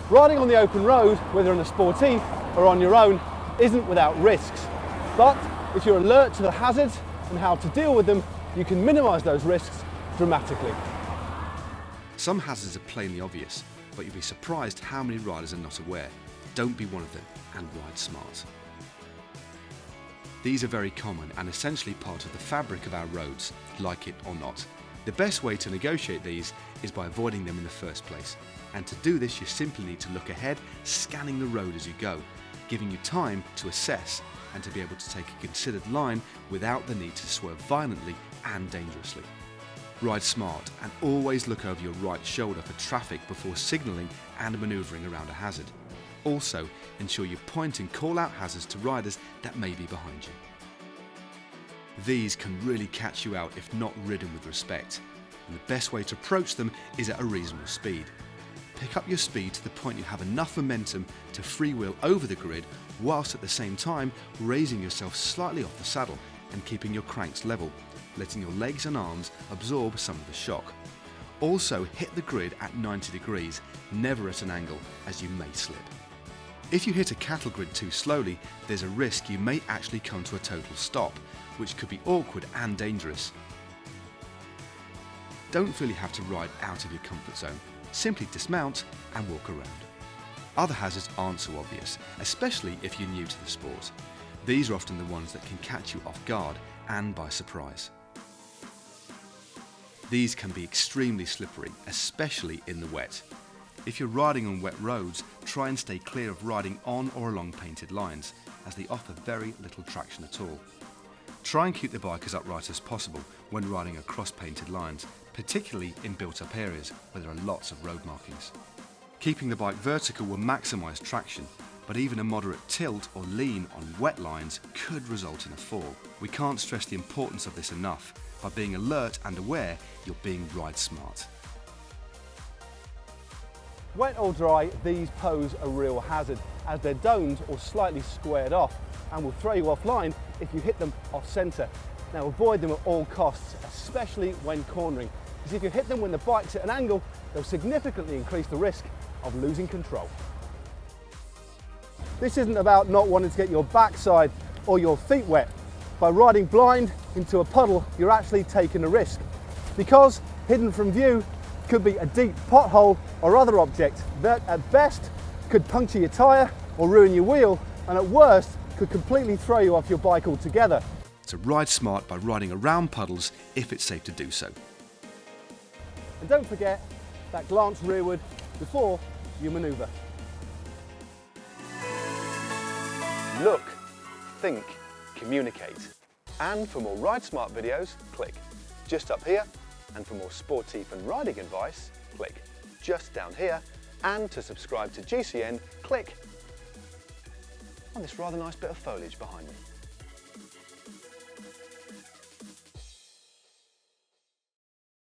Riding on the open road, whether in a Sportive or on your own, isn't without risks. But if you're alert to the hazards and how to deal with them, you can minimise those risks dramatically. Some hazards are plainly obvious, but you'll be surprised how many riders are not aware. Don't be one of them and ride smart. These are very common and essentially part of the fabric of our roads, like it or not. The best way to negotiate these is by avoiding them in the first place. And to do this, you simply need to look ahead, scanning the road as you go, giving you time to assess and to be able to take a considered line without the need to swerve violently and dangerously. Ride smart and always look over your right shoulder for traffic before signalling and manoeuvring around a hazard. Also, ensure you point and call out hazards to riders that may be behind you. These can really catch you out if not ridden with respect, and the best way to approach them is at a reasonable speed. Pick up your speed to the point you have enough momentum to freewheel over the grid, whilst at the same time raising yourself slightly off the saddle and keeping your cranks level, letting your legs and arms absorb some of the shock. Also hit the grid at 90 degrees, never at an angle, as you may slip. If you hit a cattle grid too slowly, there's a risk you may actually come to a total stop, which could be awkward and dangerous. Don't feel you have to ride out of your comfort zone. Simply dismount and walk around. Other hazards aren't so obvious, especially if you're new to the sport. These are often the ones that can catch you off guard and by surprise. These can be extremely slippery, especially in the wet. If you're riding on wet roads, try and stay clear of riding on or along painted lines, as they offer very little traction at all. Try and keep the bike as upright as possible when riding across painted lines, particularly in built-up areas where there are lots of road markings. Keeping the bike vertical will maximise traction, but even a moderate tilt or lean on wet lines could result in a fall. We can't stress the importance of this enough. By being alert and aware, you're being ride smart. Wet or dry, these pose a real hazard, as they're domed or slightly squared off and will throw you offline if you hit them off centre. Now avoid them at all costs, especially when cornering, because if you hit them when the bike's at an angle, they'll significantly increase the risk of losing control. This isn't about not wanting to get your backside or your feet wet. By riding blind into a puddle, you're actually taking a risk, because hidden from view could be a deep pothole or other object that at best could puncture your tyre or ruin your wheel, and at worst could completely throw you off your bike altogether. So ride smart by riding around puddles if it's safe to do so. And don't forget that glance rearward before you manoeuvre. Look, think, communicate. And for more Ride Smart videos, click just up here. And for more sportive and riding advice, click just down here. And to subscribe to GCN, click on this rather nice bit of foliage behind me.